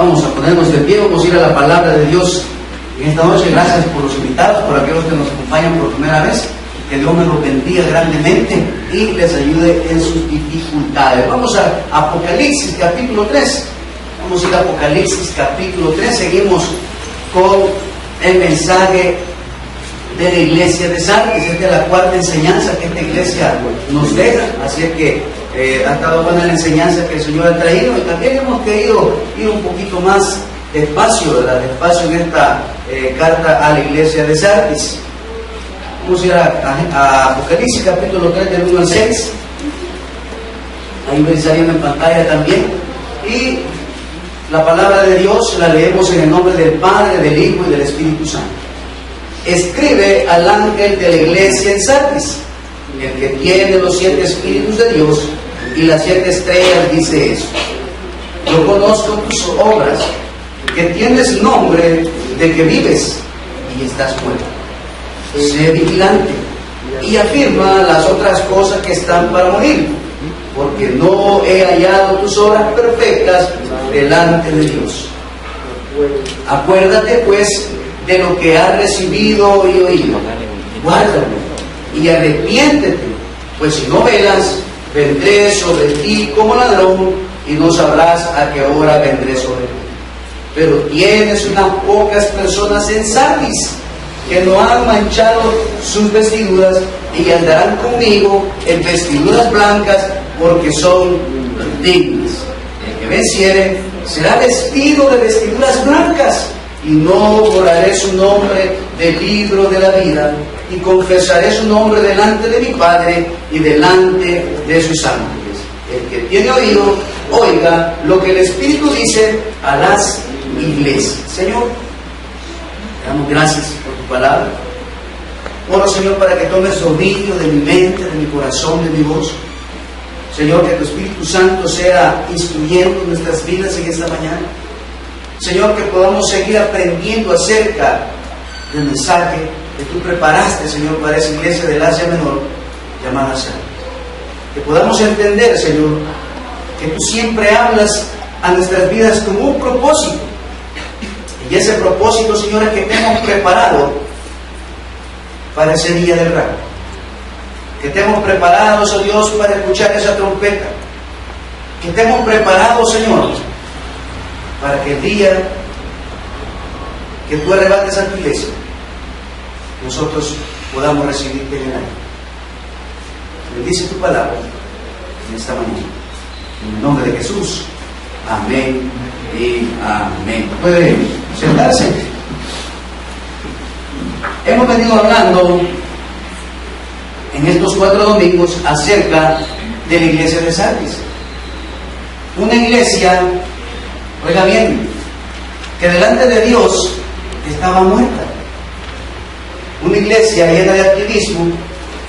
Vamos a ponernos de pie, vamos a ir a la palabra de Dios en esta noche. Gracias por los invitados, por aquellos que nos acompañan por primera vez. Que Dios me los bendiga grandemente y les ayude en sus dificultades. Vamos a Apocalipsis capítulo 3. Vamos a ir a Apocalipsis capítulo 3. Seguimos con el mensaje de la iglesia de Sardis. Esta es la cuarta enseñanza que esta iglesia nos deja. Así es que ha estado buena la enseñanza que el Señor ha traído, y también hemos querido ir un poquito más despacio, ¿verdad? Despacio en esta carta a la iglesia de Sardis. Vamos a ir a Apocalipsis capítulo 3 del 1 al 6. Ahí me saliendo en pantalla también. Y la palabra de Dios la leemos en el nombre del Padre, del Hijo y del Espíritu Santo. Escribe al ángel de la iglesia en Sardis, el que tiene los 7 espíritus de Dios y las 7 estrellas, dice esto: yo conozco tus obras, que tienes nombre de que vives y estás muerto. Sé vigilante y afirma las otras cosas que están para morir, porque no he hallado tus obras perfectas delante de Dios. Acuérdate pues de lo que has recibido y oído, guárdalo y arrepiéntete, pues si no velas, vendré sobre ti como ladrón y no sabrás a qué hora vendré sobre ti. Pero tienes unas pocas personas en Sardis que no han manchado sus vestiduras y andarán conmigo en vestiduras blancas, porque son dignas. El que venciere será vestido de vestiduras blancas, y no borraré su nombre del libro de la vida, y confesaré su nombre delante de mi Padre y delante de sus ángeles. El que tiene oído, oiga lo que el Espíritu dice a las iglesias. Señor, te damos gracias por tu palabra. Oro, Señor, para que tomes dominio de mi mente, de mi corazón, de mi voz. Señor, que tu Espíritu Santo sea instruyendo nuestras vidas en esta mañana. Señor, que podamos seguir aprendiendo acerca del mensaje que tú preparaste, Señor, para esa iglesia del Asia Menor llamada Sardis. Que podamos entender, Señor, que tú siempre hablas a nuestras vidas con un propósito. Y ese propósito, Señor, es que te hemos preparado para ese día del rapto. Que te hemos preparado, oh Dios, para escuchar esa trompeta. Que te hemos preparado, Señor, para que el día que tú arrebates a tu iglesia, nosotros podamos recibirte en el aire. Bendice tu palabra en esta mañana. En el nombre de Jesús. Amén y amén. Puede sentarse. Hemos venido hablando en estos 4 domingos acerca de la iglesia de Sardis. Una iglesia, oiga bien, que delante de Dios estaba muerta. Una iglesia llena de activismo,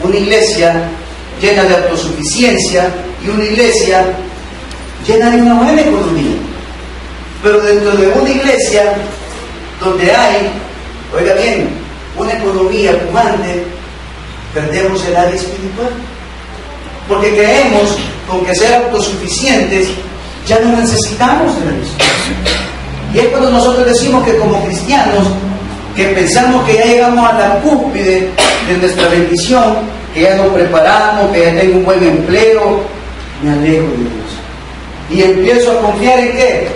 una iglesia llena de autosuficiencia y una iglesia llena de una buena economía. Pero dentro de una iglesia donde hay, oiga bien, una economía pujante, perdemos el área espiritual. Porque creemos con que ser autosuficientes ya no necesitamos de Dios. Y es cuando nosotros decimos que como cristianos, que pensamos que ya llegamos a la cúspide de nuestra bendición, que ya nos preparamos, que ya tengo un buen empleo, me alejo de Dios. Y empiezo a confiar en ¿qué?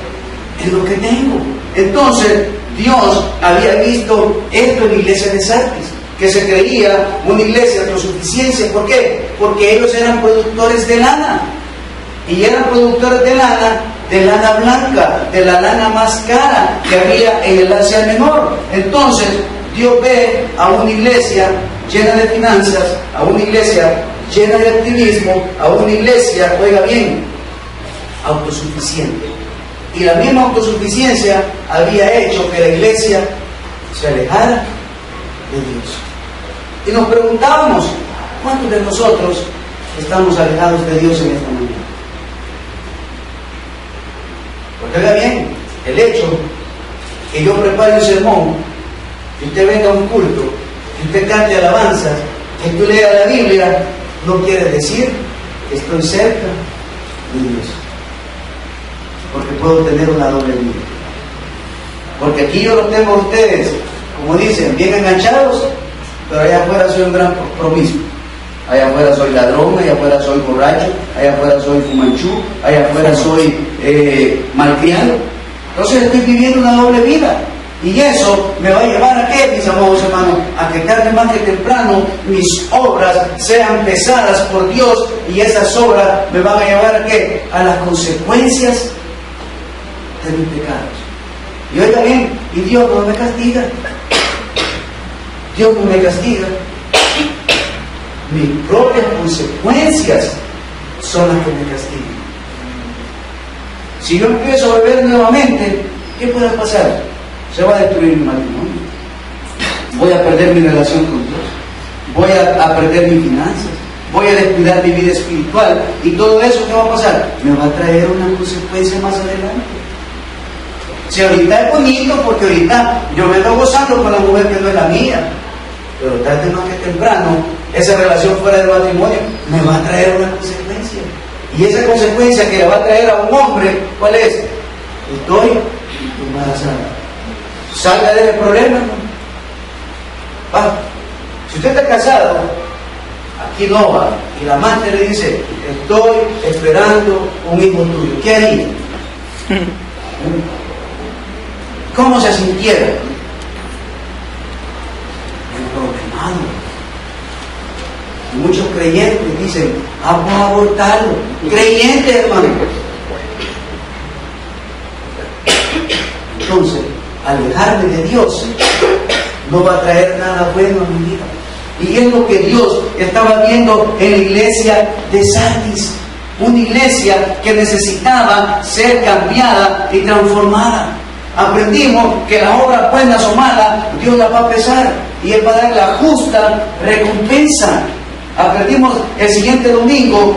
En lo que tengo. Entonces, Dios había visto esto en la iglesia de Sardis, que se creía una iglesia de autosuficiencia. ¿Por qué? Porque ellos eran productores de lana. Y eran productores de lana blanca, de la lana más cara que había en el Asia Menor. Entonces, Dios ve a una iglesia llena de finanzas, a una iglesia llena de activismo, a una iglesia, oiga bien, autosuficiente. Y la misma autosuficiencia había hecho que la iglesia se alejara de Dios. Y nos preguntábamos, ¿cuántos de nosotros estamos alejados de Dios en esta mañana? Porque oiga bien, el hecho que yo prepare un sermón, que usted venga a un culto, que usted cante alabanzas, que tú leas la Biblia, no quiere decir que estoy cerca de Dios. Porque puedo tener una doble vida. Porque aquí yo los tengo a ustedes, como dicen, bien enganchados, pero allá afuera soy un gran promiscuo. Allá afuera soy ladrón, allá afuera soy borracho, allá afuera soy fumanchú, allá afuera soy malcriado. Entonces estoy viviendo una doble vida. Y eso me va a llevar a qué, mis amados hermanos, a que tarde más que temprano mis obras sean pesadas por Dios, y esas obras me van a llevar a qué, a las consecuencias de mis pecados. Y oiga bien, y Dios no me castiga. Dios no me castiga. Mis propias consecuencias son las que me castigan. Si yo empiezo a beber nuevamente, ¿qué puede pasar? Se va a destruir mi matrimonio, voy a perder mi relación con Dios, voy a perder mis finanzas, voy a descuidar mi vida espiritual, y todo eso, ¿qué va a pasar? Me va a traer una consecuencia más adelante. Si ahorita es bonito, porque ahorita yo me estoy gozando con la mujer que no es la mía, pero tarde más que temprano, esa relación fuera del matrimonio me va a traer una consecuencia. Y esa consecuencia que le va a traer a un hombre, ¿cuál es? Estoy embarazada. Salga del problema, ¿no? Si usted está casado, aquí no va, y la amante le dice, estoy esperando un hijo tuyo, ¿qué haría? ¿Cómo se sintiera? Emproblemado. Muchos creyentes dicen, vamos a abortarlo. Creyentes, hermano. Entonces, alejarme de Dios no va a traer nada bueno a mi vida. Y es lo que Dios estaba viendo en la iglesia de Sardis, una iglesia que necesitaba ser cambiada y transformada. Aprendimos que las obras buenas o malas Dios las va a pesar y Él va a dar la justa recompensa. Aprendimos el siguiente domingo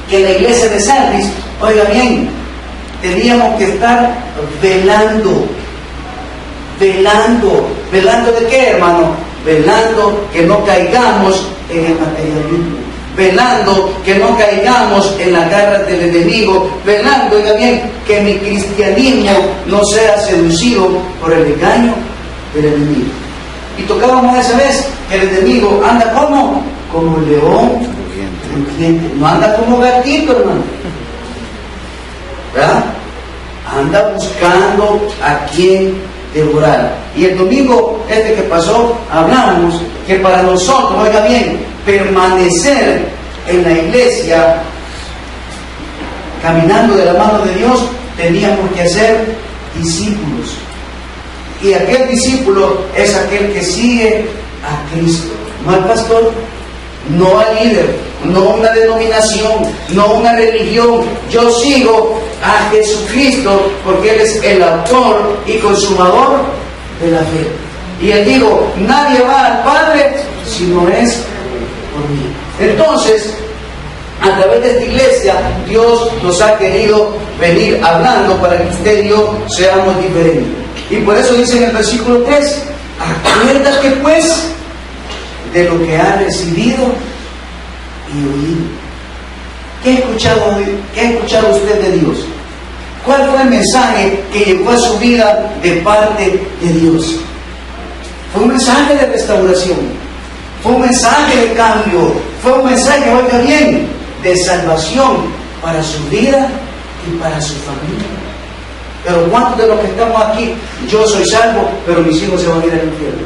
que en la iglesia de Sardis, oiga bien, teníamos que estar velando. ¿Velando de qué, hermano? Velando que no caigamos en el materialismo, velando que no caigamos en las garras del enemigo, velando, oiga bien, que mi cristianismo no sea seducido por el engaño del enemigo. Y tocábamos esa vez que el enemigo anda como león rugiente, no anda como gatito, hermano, ¿verdad? Anda buscando a quien devorar. Y el domingo que pasó, hablamos que para nosotros, oiga bien, permanecer en la iglesia, caminando de la mano de Dios, teníamos que ser discípulos. Y aquel discípulo es aquel que sigue a Cristo, no al pastor, no al líder, no una denominación, no una religión. Yo sigo a Jesucristo porque Él es el autor y consumador de la fe. Y Él dijo, nadie va al Padre si no es por mí. Entonces, a través de esta iglesia, Dios nos ha querido venir hablando para que usted y yo seamos diferentes. Y por eso dice en el versículo 3, acuérdate pues de lo que ha recibido y oído. ¿Qué ha escuchado usted de Dios? ¿Cuál fue el mensaje que llegó a su vida de parte de Dios? Fue un mensaje de restauración, fue un mensaje de cambio, fue un mensaje, oiga bien, de salvación para su vida y para su familia. Pero ¿cuántos de los que estamos aquí, yo soy salvo, pero mis hijos se van a ir al infierno?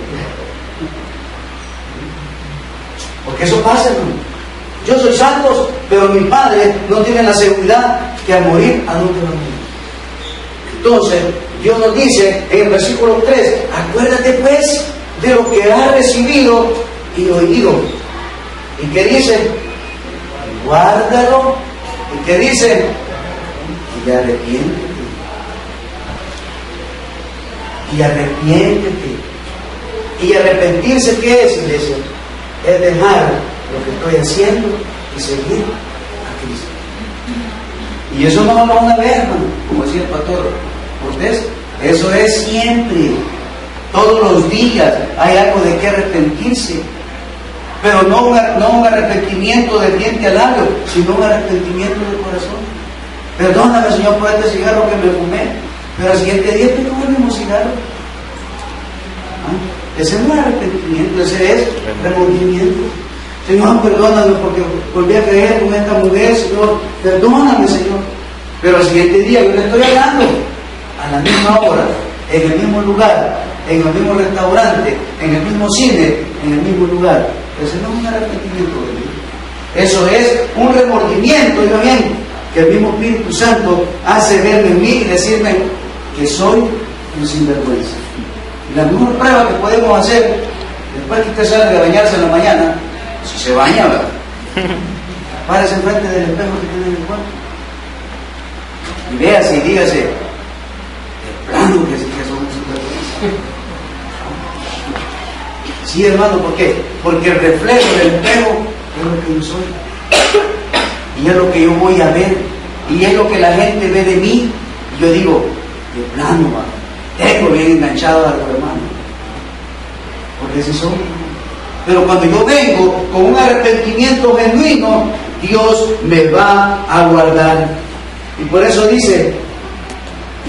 Porque eso pasa, hermano. Yo soy salvo, pero mis padres no tienen la seguridad que al morir, ¿a dónde van a ir? Entonces, Dios nos dice en el versículo 3, acuérdate pues de lo que has recibido y oído. ¿Y qué dice? Guárdalo. ¿Y qué dice? Y arrepiéntete. Y arrepiéntete. Y arrepentirse, ¿qué es, iglesia? Es dejar lo que estoy haciendo y seguir a Cristo. Y eso no lo van a ver, hermano, como decía el pastor Cortés, eso es siempre, todos los días hay algo de qué arrepentirse, pero no un arrepentimiento de diente a labio, sino un arrepentimiento de corazón. Perdóname, Señor, por este cigarro que me fumé. Pero al siguiente día pues no volvemos cigarro. Ese no es arrepentimiento, ese es remordimiento. Señor, perdóname porque volví a caer con esta mujer, Señor, perdóname, Señor. Pero al siguiente día yo le estoy hablando a la misma hora, en el mismo lugar, en el mismo restaurante, en el mismo cine, en el mismo lugar. Ese no es un arrepentimiento de mí. Eso es un remordimiento, oiga bien, que el mismo Espíritu Santo hace verme en mí y decirme que soy un sinvergüenza. Y la mejor prueba que podemos hacer, después que usted sale de bañarse en la mañana, si se baña, ¿verdad? Párese enfrente del espejo que tiene en el cuarto y véase y dígase, de plano que sí que somos sinvergüenza. Sí, hermano, ¿por qué? Porque el reflejo del espejo es lo que yo soy. Y es lo que yo voy a ver. Y es lo que la gente ve de mí. Y yo digo, de plano, tengo bien enganchado a los hermanos. Porque así son. Pero cuando yo vengo con un arrepentimiento genuino, Dios me va a guardar. Y por eso dice,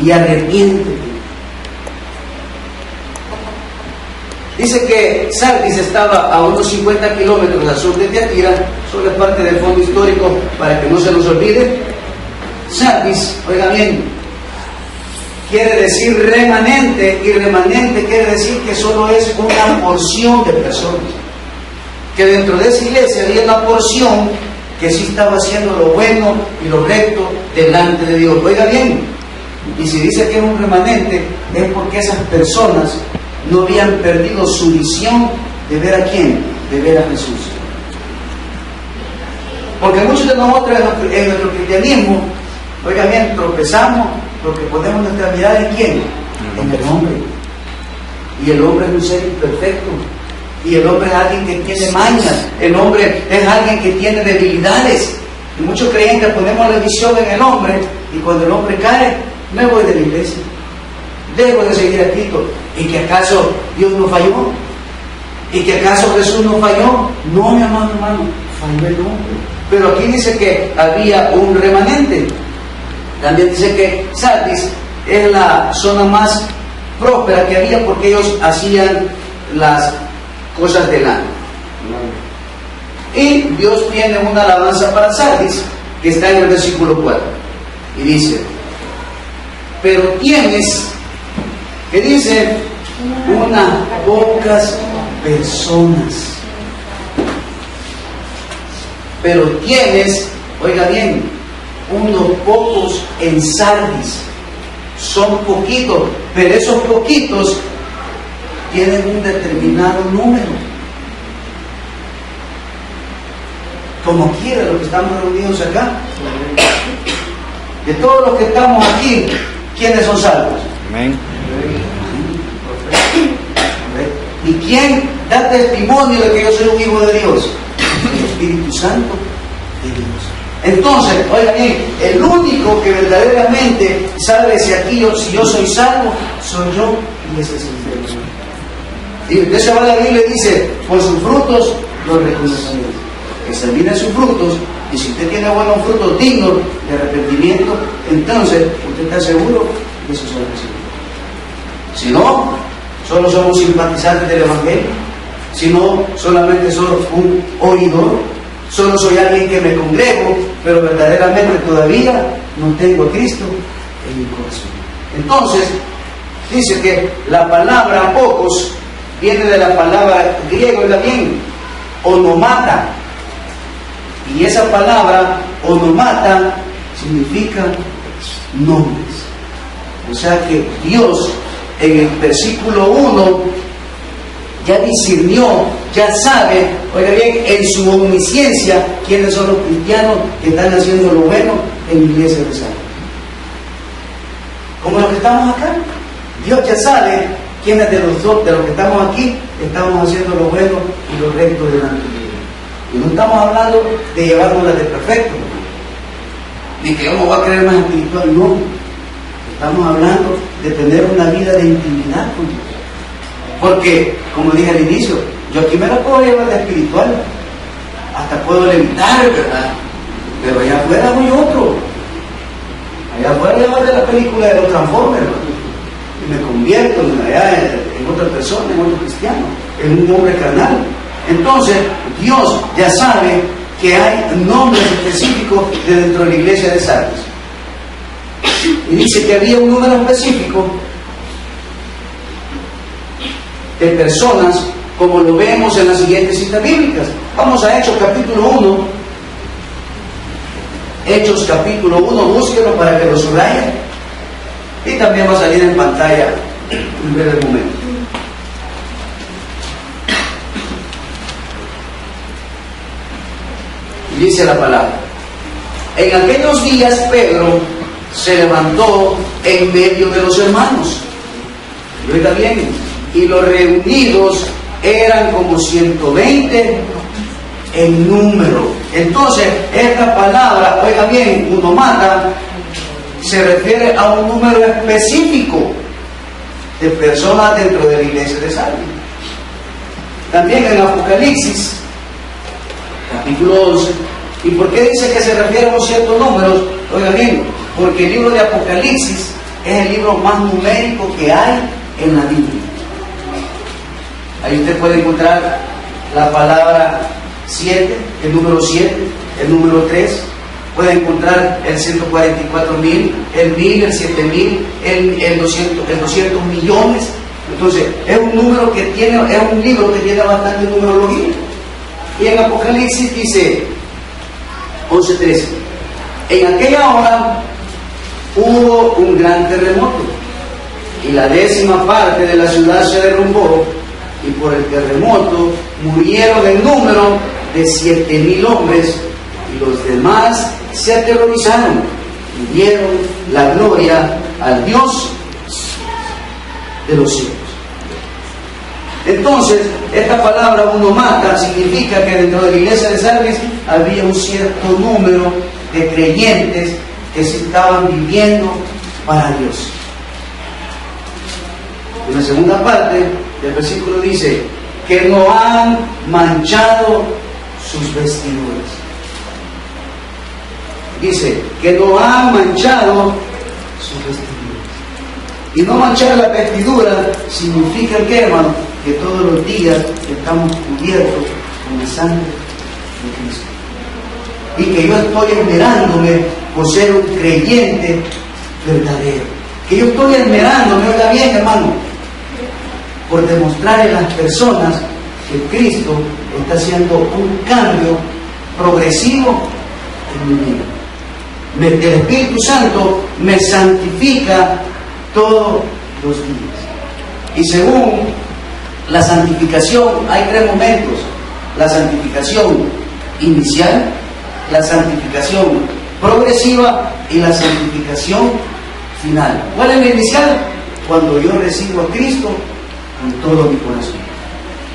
y arrepiéntete. Dice que Sardis estaba a unos 50 kilómetros al sur de Tiatira, solo es parte del fondo histórico para que no se nos olvide. Sardis, oiga bien, quiere decir remanente, y remanente quiere decir que solo es una porción de personas. Que dentro de esa iglesia había una porción que sí estaba haciendo lo bueno y lo recto delante de Dios. Oiga bien, y si dice que es un remanente, es porque esas personas no habían perdido su visión de ver a quién, de ver a Jesús. Porque muchos de nosotros en nuestro cristianismo, oiga bien, tropezamos porque ponemos nuestra mirada en quién, en el hombre. Y el hombre es un ser imperfecto. Y el hombre es alguien que tiene mañas. El hombre es alguien que tiene debilidades. Y muchos creyentes ponemos la visión en el hombre, y cuando el hombre cae, me voy de la iglesia, dejo de seguir a Cristo. ¿Y que acaso Dios no falló? ¿Y que acaso Jesús no falló? No, mi amado hermano, falló el hombre. Pero aquí dice que había un remanente. También dice que Sardis es la zona más próspera que había porque ellos hacían las cosas del año. Y Dios tiene una alabanza para Sardis que está en el versículo 4 y dice, pero tienes, que dice, unas pocas personas, pero tienes, oiga bien, unos pocos en Sardis. Son poquitos, pero esos poquitos tienen un determinado número. Como quiera los que estamos reunidos acá, de todos los que estamos aquí, ¿quiénes son salvos? Amén. ¿Y quién da testimonio de que yo soy un hijo de Dios? El Espíritu Santo de Dios. Entonces, oigan bien, el único que verdaderamente sabe si yo soy salvo, soy yo, y ese es el Dios. Y usted se va a la Biblia y dice, por sus frutos los reconoceréis. Examina sus frutos, y si usted tiene buenos frutos dignos de arrepentimiento, entonces usted está seguro de su salvación. Si no, solo somos simpatizantes del Evangelio. Si no, solamente soy un oidor. Solo soy alguien que me congrego, pero verdaderamente todavía no tengo a Cristo en mi corazón. Entonces, dice que la palabra pocos viene de la palabra griega, ¿está bien? Onomata. Y esa palabra onomata significa nombres. O sea que Dios en el versículo 1 ya discernió, ya sabe, oiga bien, en su omnisciencia, quiénes son los cristianos que están haciendo lo bueno en la iglesia de San. Como los que estamos acá, Dios ya sabe quiénes de los que estamos aquí estamos haciendo lo bueno y lo recto delante de Dios. Y no estamos hablando de llevárnosla de perfecto, ni que yo me voy a creer más espiritual, no. Estamos hablando de tener una vida de intimidad con Dios. Porque, como dije al inicio, yo aquí me la puedo llevar de espiritual, hasta puedo levitar, ¿verdad? Pero allá afuera voy otro. Allá afuera ya va de la película de los Transformers, y me convierto en otra persona, en otro cristiano, en un hombre carnal. Entonces, Dios ya sabe que hay nombres específicos dentro de la iglesia de Sardis. Y dice que había un número específico de personas, como lo vemos en las siguientes citas bíblicas. Vamos a Hechos capítulo 1. Hechos capítulo 1, búsquenlo para que lo subrayen. Y también va a salir en pantalla en breve momento. Dice la palabra: en aquellos días Pedro se levantó en medio de los hermanos. Y oiga bien, y los reunidos eran como 120 en número. Entonces, esta palabra, oiga bien, unomata, se refiere a un número específico de personas dentro de la iglesia de Sardis. También en Apocalipsis capítulo 11. ¿Y por qué dice que se refiere a unos ciertos números? Oiga bien, porque el libro de Apocalipsis es el libro más numérico que hay en la Biblia. Ahí usted puede encontrar la palabra 7, el número 7, el número 3. Puede encontrar el 144.000, el 1000, el 7000, el 200 millones. Entonces, es un número que tiene, es un libro que tiene bastante numerología. Y en Apocalipsis dice 11:13: en aquella hora hubo un gran terremoto, y la 10ª parte de la ciudad se derrumbó, y por el terremoto murieron en número de 7.000 hombres, y los demás se aterrorizaron y dieron la gloria al Dios de los cielos. Entonces, esta palabra unomata significa que dentro de la iglesia de Sardis había un cierto número de creyentes que se estaban viviendo para Dios. En la segunda parte del versículo dice que no han manchado sus vestiduras. Dice que no han manchado sus vestiduras. Y no manchar la vestidura significa que, hermano, que todos los días estamos cubiertos con la sangre de Cristo. Y que yo estoy esmerándome por ser un creyente verdadero. Que yo estoy esmerándome, oiga bien, hermano, por demostrarle a las personas que Cristo está haciendo un cambio progresivo en mi vida. El Espíritu Santo me santifica todos los días. Y según la santificación, hay 3 momentos: la santificación inicial, la santificación progresiva y la santificación final. ¿Cuál es la inicial? Cuando yo recibo a Cristo con todo mi corazón.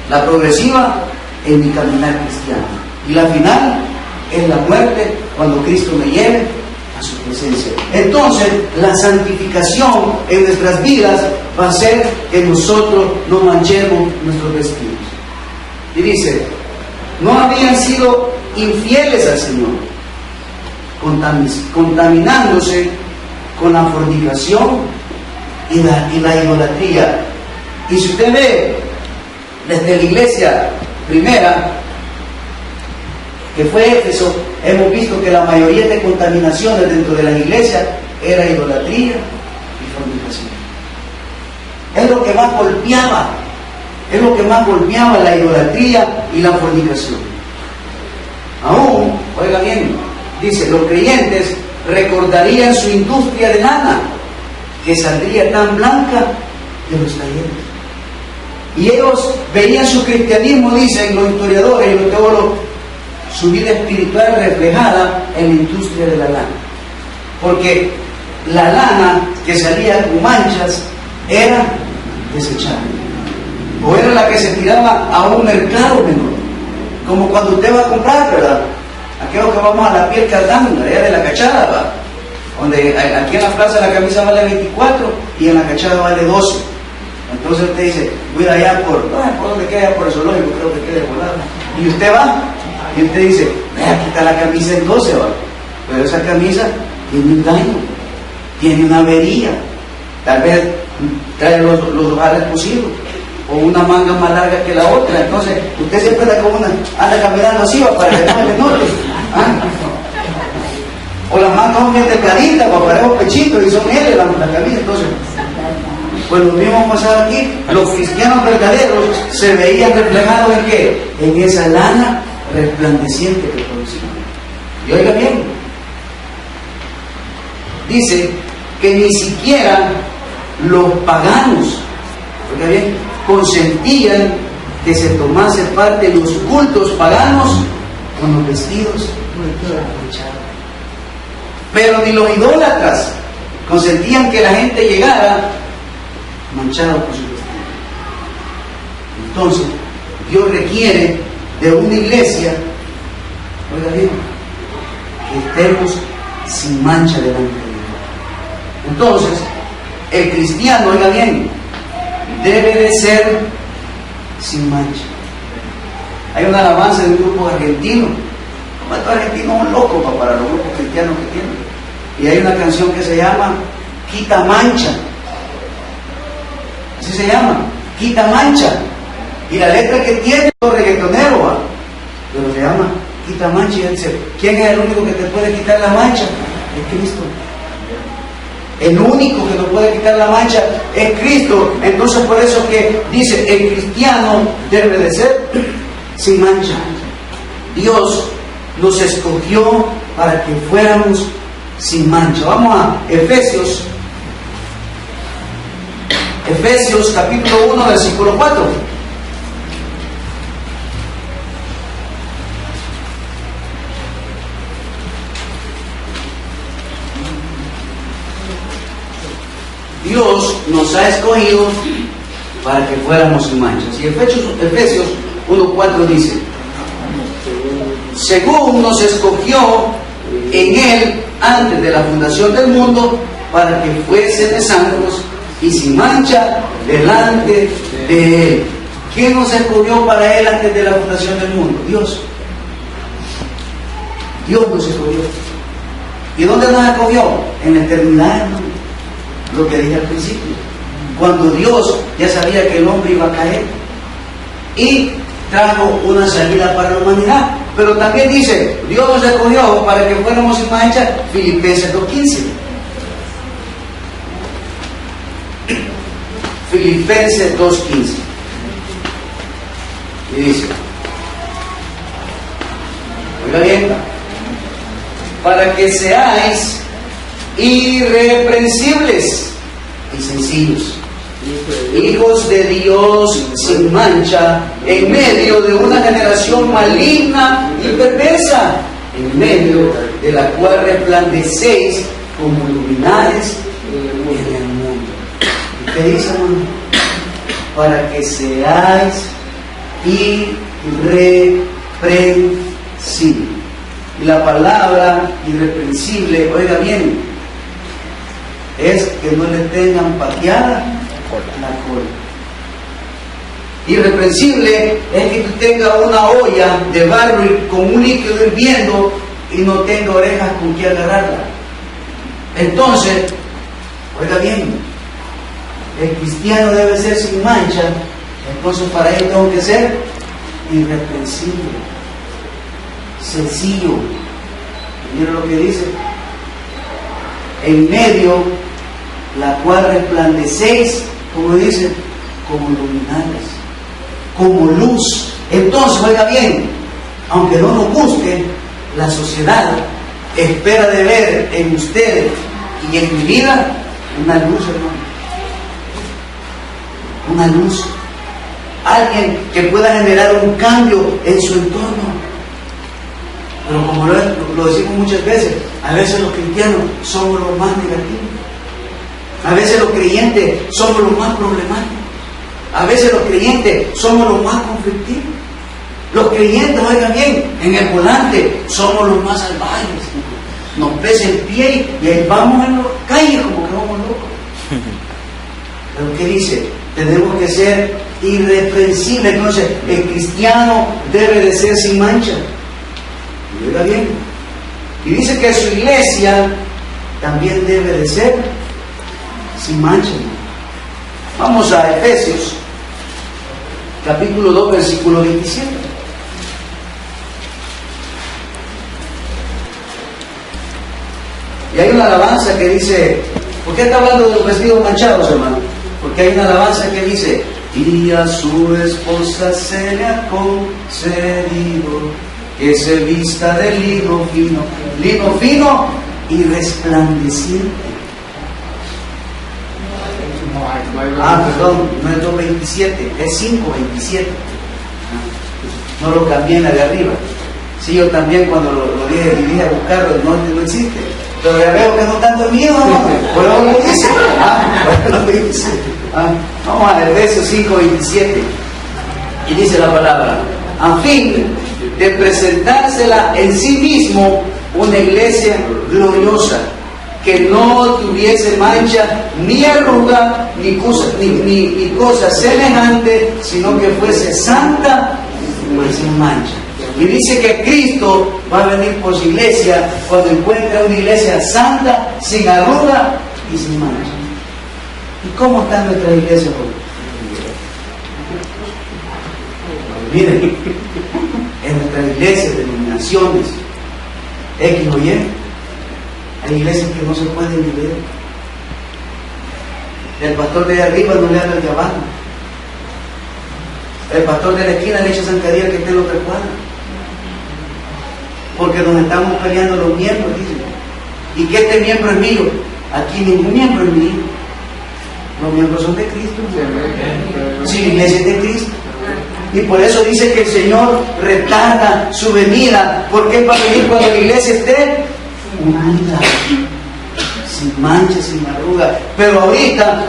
La progresiva en mi caminar cristiano. Y la final es la muerte, cuando Cristo me lleve a su presencia. Entonces, la santificación en nuestras vidas va a ser que nosotros no manchemos nuestros vestidos. Y dice, no habían sido infieles al Señor, contaminándose con la fornicación y la idolatría. Y si usted ve desde la iglesia primera, que fue Éfeso, hemos visto que la mayoría de contaminaciones dentro de las iglesias era idolatría y fornicación. Es lo que más golpeaba, la idolatría y la fornicación. Aún, oiga bien, dice, los creyentes recordarían su industria de lana, que saldría tan blanca de los talleres. Y ellos veían su cristianismo, dicen los historiadores y los teólogos, su vida espiritual reflejada en la industria de la lana. Porque la lana que salía con manchas era desechable, o era la que se tiraba a un mercado menor, como cuando usted va a comprar, ¿verdad? Aquellos que vamos a la piel Cardán, allá de la Cachada, ¿verdad? Donde aquí en la plaza la camisa vale 24 y en la Cachada vale 12. Entonces usted dice, voy allá por donde queda, por el zoológico, creo que queda por lado. Y usted va y usted dice, aquí está la camisa en 12, ¿va? Pero esa camisa tiene un daño. tiene una avería, tal vez trae los ojales posibles, o una manga más larga que la otra. Entonces usted siempre anda caminando así para que no le note. O las mangas son bien delgaditas para parecer los pechitos y son L la camisa. Entonces, pues lo mismo pasaba aquí. Los cristianos verdaderos se veían reflejados en ¿qué? En esa lana resplandeciente que producían. Y oiga bien, dice que ni siquiera los paganos, oiga bien, consentían que se tomase parte en los cultos paganos con los vestidos manchados. Pero ni los idólatras consentían que la gente llegara manchada por su vestido. Entonces, Dios requiere de una iglesia, oiga bien, que estemos sin mancha delante de Dios. Entonces, el cristiano, oiga bien, debe de ser sin mancha. Hay una alabanza de un grupo argentino. Como estos argentinos son locos para los grupos cristianos que tienen. Y hay una canción que se llama Quita Mancha. Así se llama, Quita Mancha. Y la letra que tiene los reggaetoneros, pero se llama Quita Mancha. Y él dice, ¿quién es el único que te puede quitar la mancha? Es Cristo. El único que nos puede quitar la mancha es Cristo. Entonces por eso que dice, el cristiano debe de ser sin mancha. Dios nos escogió para que fuéramos sin mancha. Vamos a Efesios capítulo 1, versículo 4. Dios nos ha escogido para que fuéramos sin manchas. Y Efesios 1:4 dice, según nos escogió en Él antes de la fundación del mundo, para que fuesen santos y sin mancha delante de Él. ¿Quién nos escogió para Él antes de la fundación del mundo? Dios. Dios nos escogió. ¿Y dónde nos escogió? En la eternidad, hermano. Lo que dije al principio. Cuando Dios ya sabía que el hombre iba a caer y trajo una salida para la humanidad. Pero también dice, Dios nos escogió para que fuéramos sin mancha, Filipenses 2:15. Filipenses 2:15. Y dice, oiga bien, para que seáis irreprensibles y sencillos, hijos de Dios sin mancha, en medio de una generación maligna y perversa, en medio de la cual resplandecéis como luminares en el mundo. ¿Y qué dice, hermano? Para que seáis irreprensibles. Y la palabra irreprensible, oiga bien, es que no le tengan pateada la cola. Irreprensible es que tú tengas una olla de barro con un líquido hirviendo y no tenga orejas con que agarrarla. Entonces, oiga bien, el cristiano debe ser sin mancha. Entonces para ello tengo que ser irreprensible, sencillo. Mira lo que dice, en medio la cual resplandecéis, como dice, como luminares, como luz. Entonces, oiga bien, aunque no nos guste, la sociedad espera de ver en ustedes y en mi vida una luz, hermano. Una luz. Alguien que pueda generar un cambio en su entorno. Pero como lo decimos muchas veces, a veces los cristianos somos los más negativos. A veces los creyentes somos los más problemáticos. A veces los creyentes somos los más conflictivos. Los creyentes, oigan bien, en el volante somos los más salvajes. Nos pesa el pie y ahí vamos en la calle como que vamos locos. Pero ¿qué dice? Tenemos que ser irreprensibles. Entonces, el cristiano debe de ser sin mancha. Y oiga bien. Y dice que su iglesia, también debe de ser sin mancha. Vamos a Efesios, capítulo 2, versículo 27. Y hay una alabanza que dice, ¿por qué está hablando de los vestidos manchados, hermano? Porque hay una alabanza que dice, y a su esposa se le ha concedido que se vista de lino fino y resplandeciente. Perdón, no es 2.27, es 5.27. No lo cambié en la de arriba. Sí, yo también cuando lo dije a buscarlo, no existe. Pero ya veo que no tanto mío, bueno, lo dice. Bueno, lo dice. Vamos a Efesios 5.27. Y dice la palabra, a fin de presentársela en sí mismo una iglesia gloriosa, que no tuviese mancha, ni arruga, ni cosa semejante, sino que fuese santa y sin mancha. Y dice que Cristo va a venir por su iglesia cuando encuentre una iglesia santa, sin arruga y sin mancha. ¿Y cómo está nuestra iglesia hoy? Miren, en nuestras iglesias, denominaciones, X o Y, hay iglesias que no se pueden vivir. El pastor de arriba no le habla al de abajo. El pastor de la esquina le echa zancadilla que esté en otra cuadra. Porque nos estamos peleando los miembros, dicen. ¿Y que este miembro es mío? Aquí ningún miembro es mío. Los miembros son de Cristo. Si la iglesia es de Cristo. Y por eso dice que el Señor retarda su venida, porque es para venir cuando la iglesia esté unida, sin mancha, sin arruga. Pero ahorita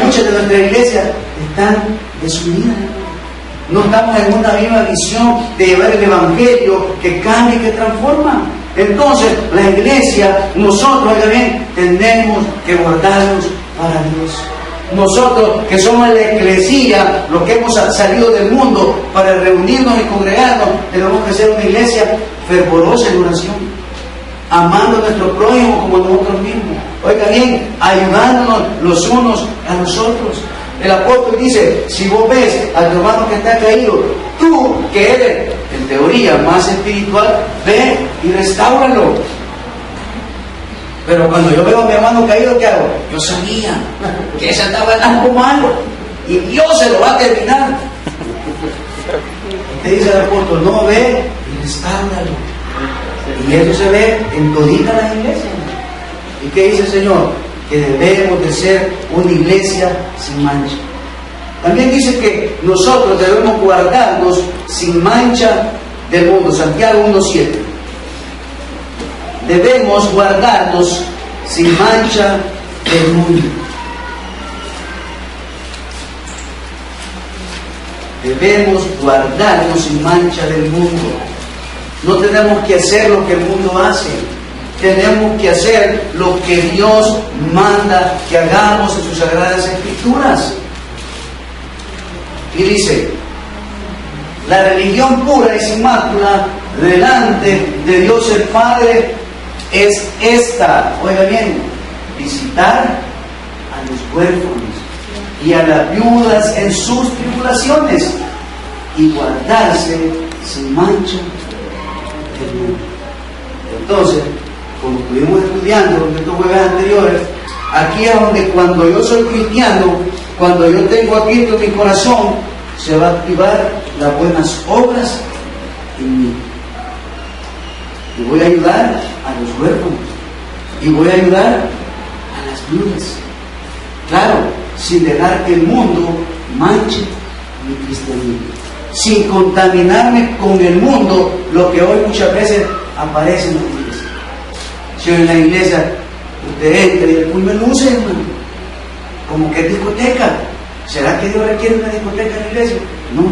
muchas de nuestras iglesias están desunidas. No estamos en una misma visión de llevar el Evangelio que cambia y que transforma. Entonces, la iglesia, nosotros, oiga bien, tenemos que guardarnos para Dios. Nosotros que somos la eclesía, los que hemos salido del mundo para reunirnos y congregarnos, tenemos que ser una iglesia fervorosa en oración, amando a nuestro prójimo como a nosotros mismos. Oiga bien, ayudándonos los unos a los otros. El apóstol dice, si vos ves a tu hermano que está caído, tú que eres, en teoría, más espiritual, ve y restáuralo. Pero cuando yo veo a mi hermano caído, ¿qué hago? Yo sabía que ese andaba en algo malo y Dios se lo va a terminar. Te dice el apóstol, no, ve y restáuralo. Y eso se ve en todita la iglesia. ¿Y qué dice el Señor? Que debemos de ser una iglesia sin mancha. También dice que nosotros debemos guardarnos sin mancha del mundo. Santiago 1.7. Debemos guardarnos sin mancha del mundo. Debemos guardarnos sin mancha del mundo. No tenemos que hacer lo que el mundo hace. Tenemos que hacer lo que Dios manda que hagamos en sus sagradas escrituras. Y dice, la religión pura y sin mácula delante de Dios el Padre es esta, oiga bien, visitar a los huérfanos y a las viudas en sus tribulaciones y guardarse sin mancha del mundo. Entonces, como estuvimos estudiando en estos jueves anteriores, aquí es donde cuando yo soy cristiano, cuando yo tengo a Cristo en mi corazón, se va a activar las buenas obras en mí. Y voy a ayudar a los huérfanos. Y voy a ayudar a las viudas. Claro, sin dejar que el mundo manche mi cristianismo. Sin contaminarme con el mundo, lo que hoy muchas veces aparece en la iglesia. Si hoy en la iglesia usted entra y después me luce, hermano, como que es discoteca. ¿Será que Dios requiere una discoteca en la iglesia? No.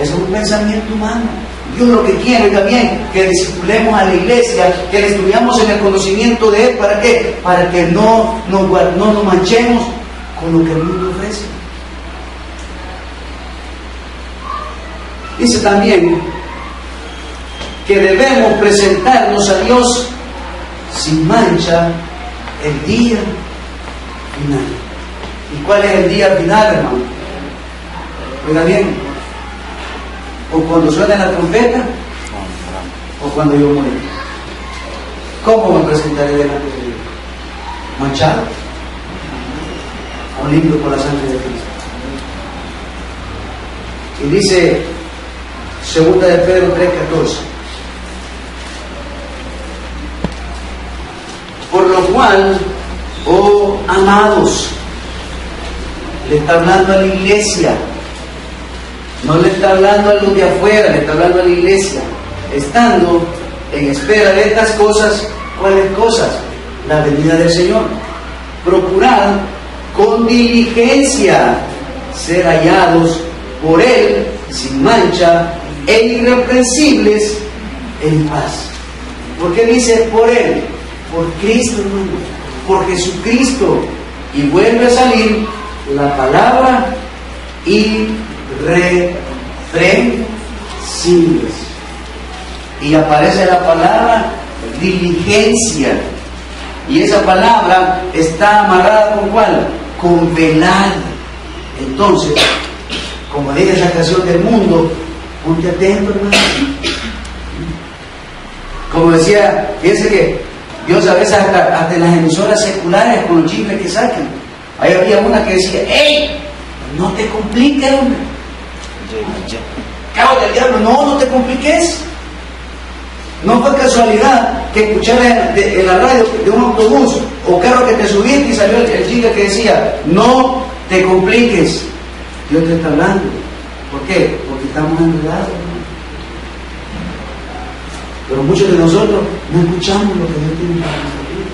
Eso es un pensamiento humano. Dios lo que quiere también, que discipulemos a la iglesia, que le estudiamos en el conocimiento de Él. ¿Para qué? Para que no nos manchemos con lo que el mundo ofrece. Dice también que debemos presentarnos a Dios sin mancha el día final. ¿Y cuál es el día final, hermano? Oiga bien, o cuando suena la trompeta, o cuando yo muera. ¿Cómo me presentaré delante de Dios? ¿Manchado? ¿O limpio por la sangre de Cristo? Y dice 2 de Pedro 3:14: por lo cual, oh amados, le está hablando a la iglesia, no le está hablando a los de afuera, le está hablando a la iglesia, estando en espera de estas cosas. ¿Cuáles cosas? La venida del Señor. Procurad con diligencia ser hallados por Él sin mancha e irreprensibles en paz. ¿Por qué dice por Él? Por Cristo, hermano, por Jesucristo. Y vuelve a salir la palabra irreprensibles. Y aparece la palabra diligencia. Y esa palabra está amarrada con ¿cuál? Con velar. Entonces, como dice esa canción del mundo, ponte atento, hermano. Como decía, fíjense que Dios a veces hasta en las emisoras seculares con los chismes que sacan, ahí había una que decía: ¡ey! No te compliques, hombre. Cabo del diablo, no te compliques. No fue casualidad que escucharas en la radio de un autobús o carro que te subiste y salió el chico que decía: no te compliques. Dios te está hablando. ¿Por qué? Porque estamos enredados. Pero muchos de nosotros no escuchamos lo que Dios tiene para nosotros.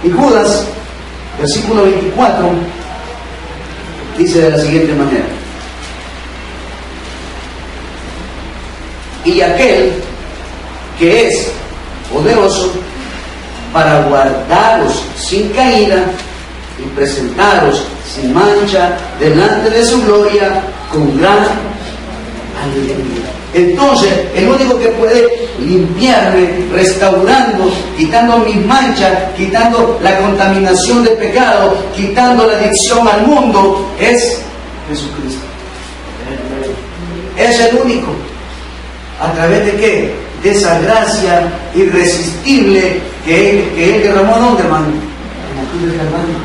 Y Judas, versículo 24, dice de la siguiente manera: y aquel que es poderoso para guardaros sin caída y presentaros sin mancha delante de su gloria con gran alegría. Entonces, el único que puede limpiarme, restaurando, quitando mis manchas, quitando la contaminación de pecado, quitando la adicción al mundo, es Jesucristo. Es el único. ¿A través de qué? De esa gracia irresistible que Él derramó, ¿dónde, hermano? En la cruz del Calvario.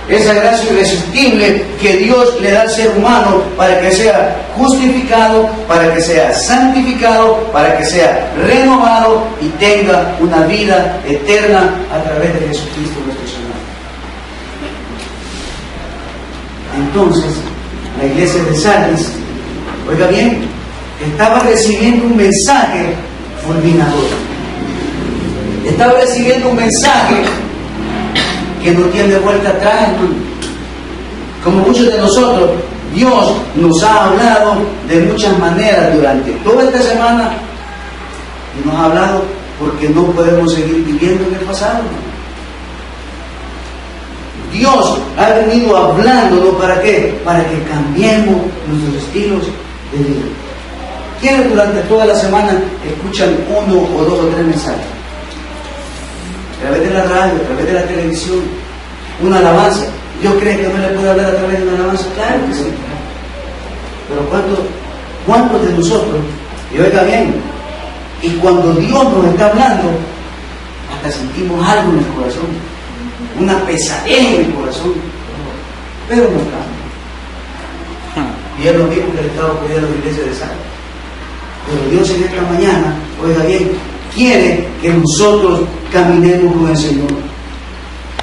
Esa gracia irresistible que Dios le da al ser humano para que sea justificado, para que sea santificado, para que sea renovado y tenga una vida eterna a través de Jesucristo nuestro Señor. Entonces, la iglesia de Sardis, oiga bien, estaba recibiendo un mensaje fulminador. Estaba recibiendo un mensaje que no tiene vuelta atrás, hermano. Como muchos de nosotros, Dios nos ha hablado de muchas maneras durante toda esta semana y nos ha hablado porque no podemos seguir viviendo en el pasado. Dios ha venido hablándonos, ¿para qué? Para que cambiemos nuestros estilos de vida. ¿Quiénes durante toda la semana escuchan uno o dos o tres mensajes? A través de la radio, a través de la televisión, una alabanza. ¿Dios cree que no le puede hablar a través de una alabanza? Claro que sí. Pero ¿cuántos de nosotros, y oiga bien, y cuando Dios nos está hablando, hasta sentimos algo en el corazón, una pesadez en el corazón, pero no cambia? Y es lo mismo que le estaba pidiendo a la iglesia de Sal. Pero Dios en esta mañana, oiga bien, quiere que nosotros caminemos con el Señor.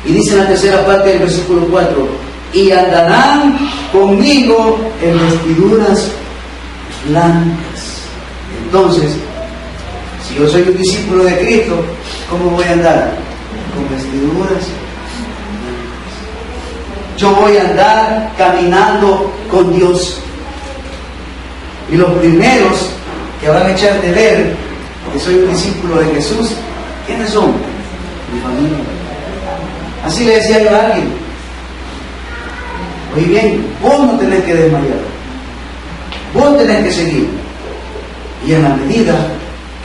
Y dice en la tercera parte del versículo 4: y andarán conmigo en vestiduras blancas. Entonces, si yo soy un discípulo de Cristo, ¿cómo voy a andar? Con vestiduras blancas. Yo voy a andar caminando con Dios. Y los primeros que van a echar de ver que soy un discípulo de Jesús, ¿quiénes son? Mi familia. Así le decía yo a alguien: oye bien, vos no tenés que desmayar, vos tenés que seguir. Y en la medida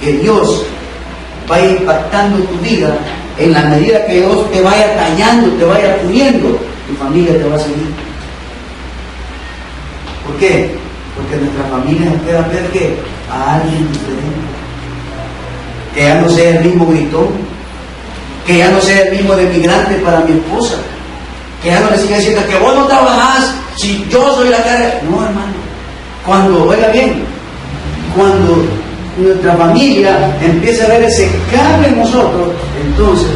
que Dios vaya impactando tu vida, en la medida que Dios te vaya tallando, te vaya puliendo, tu familia te va a seguir. ¿Por qué? Porque nuestra familia espera ver que a alguien diferente, que ya no sea el mismo gritón, que ya no sea el mismo de migrante para mi esposa, que ya no le siga diciendo que vos no trabajás, si yo soy la cara. No, hermano. Cuando, oiga bien, cuando nuestra familia empieza a ver ese cambio en nosotros, entonces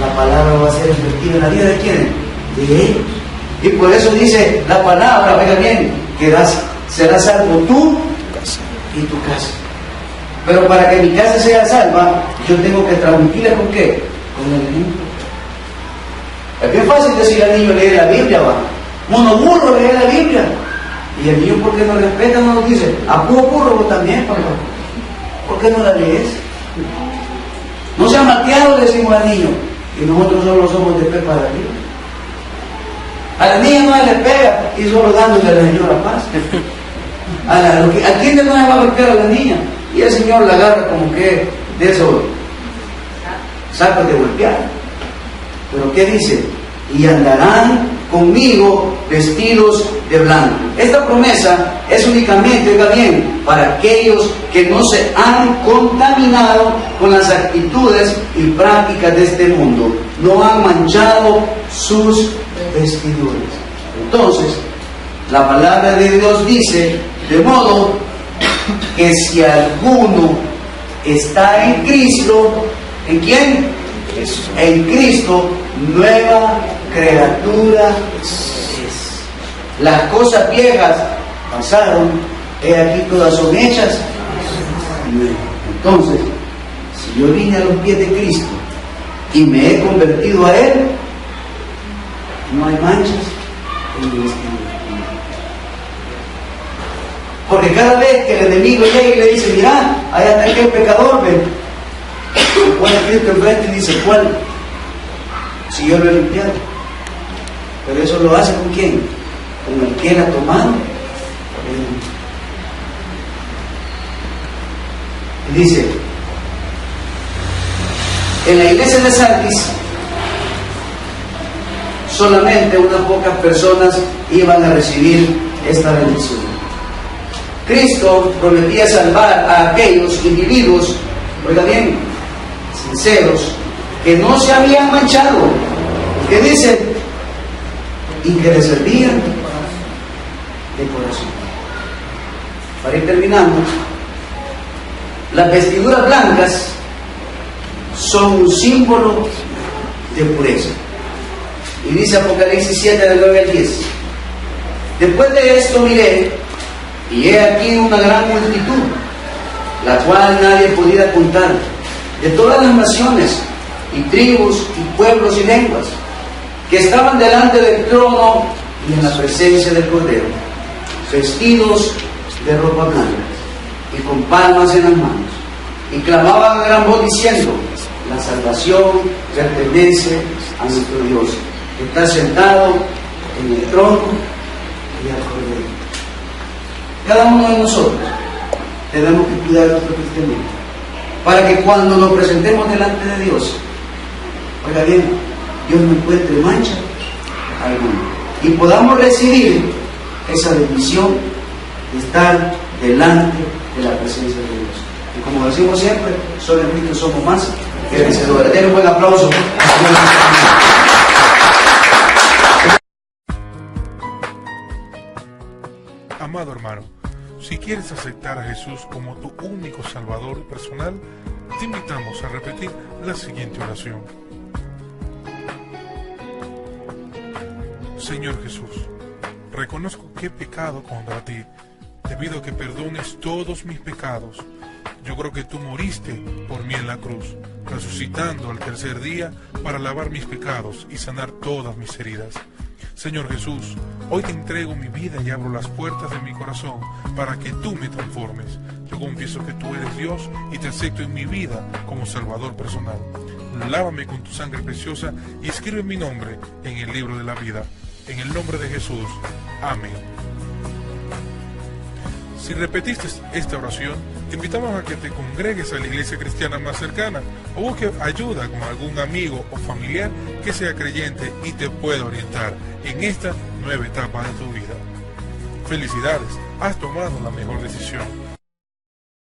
la palabra va a ser efectiva en la vida de quién, de ellos. Y por eso dice la palabra, oiga bien, que serás salvo tú y tu casa. Pero para que mi casa sea salva, yo tengo que transmitirle con qué, con el ejemplo. Es bien fácil decir al niño leer la Biblia, va. Mono burro leer la Biblia. Y el niño, ¿por qué no respeta? No nos dice, a puro burro vos también, papá. ¿Por qué no la lees? No sea malteado, le decimos al niño. Y nosotros solo somos de fe para arriba. A la niña no le pega y solo dándole a la señora paz. ¿A quién no le va a golpear a la niña? Y el Señor la agarra como que de eso saca de golpear. Pero ¿qué dice? Y andarán conmigo vestidos de blanco. Esta promesa es únicamente, oiga bien, para aquellos que no se han contaminado con las actitudes y prácticas de este mundo, no han manchado sus vestiduras. Entonces, la palabra de Dios dice, de modo que si alguno está en Cristo, ¿en quién? En Cristo, nueva criatura es. Las cosas viejas pasaron, he aquí todas son hechas. Entonces, si yo vine a los pies de Cristo y me he convertido a Él, no hay manchas en mi vestido. Porque cada vez que el enemigo llega y le dice, mira, allá está aquel pecador, ven, se pone Cristo enfrente y dice, ¿cuál? Si yo lo he limpiado. Pero eso lo hace ¿con quién? Con el que él ha tomado. Y dice, en la iglesia de Sardis, solamente unas pocas personas iban a recibir esta bendición. Cristo prometía salvar a aquellos individuos, oiga bien, sinceros, que no se habían manchado, que dicen, y que le servían de corazón. Para ir terminando, las vestiduras blancas son un símbolo de pureza. Y dice Apocalipsis 7, del 9 al 10. Después de esto miré, y he aquí una gran multitud, la cual nadie podía contar, de todas las naciones, y tribus, y pueblos, y lenguas, que estaban delante del trono y en la presencia del Cordero, vestidos de ropa blanca, y con palmas en las manos, y clamaban a gran voz diciendo, la salvación pertenece a nuestro Dios, que está sentado en el trono y al Cordero. Cada uno de nosotros tenemos que cuidar nuestro cristianismo, para que cuando nos presentemos delante de Dios, oiga bien, Dios no encuentre mancha alguna, y podamos recibir esa bendición de estar delante de la presencia de Dios. Y como decimos siempre, solo en Cristo somos más que vencedores. Den un buen aplauso. Amado hermano, si quieres aceptar a Jesús como tu único Salvador personal, te invitamos a repetir la siguiente oración. Señor Jesús, reconozco que he pecado contra ti, debido a que perdones todos mis pecados. Yo creo que tú moriste por mí en la cruz, resucitando al tercer día para lavar mis pecados y sanar todas mis heridas. Señor Jesús, hoy te entrego mi vida y abro las puertas de mi corazón para que tú me transformes. Yo confieso que tú eres Dios y te acepto en mi vida como Salvador personal. Lávame con tu sangre preciosa y escribe mi nombre en el libro de la vida. En el nombre de Jesús. Amén. Si repetiste esta oración, Te invitamos a que te congregues a la iglesia cristiana más cercana o busque ayuda con algún amigo o familiar que sea creyente y te pueda orientar en esta nueva etapa de tu vida. Felicidades, has tomado la mejor decisión.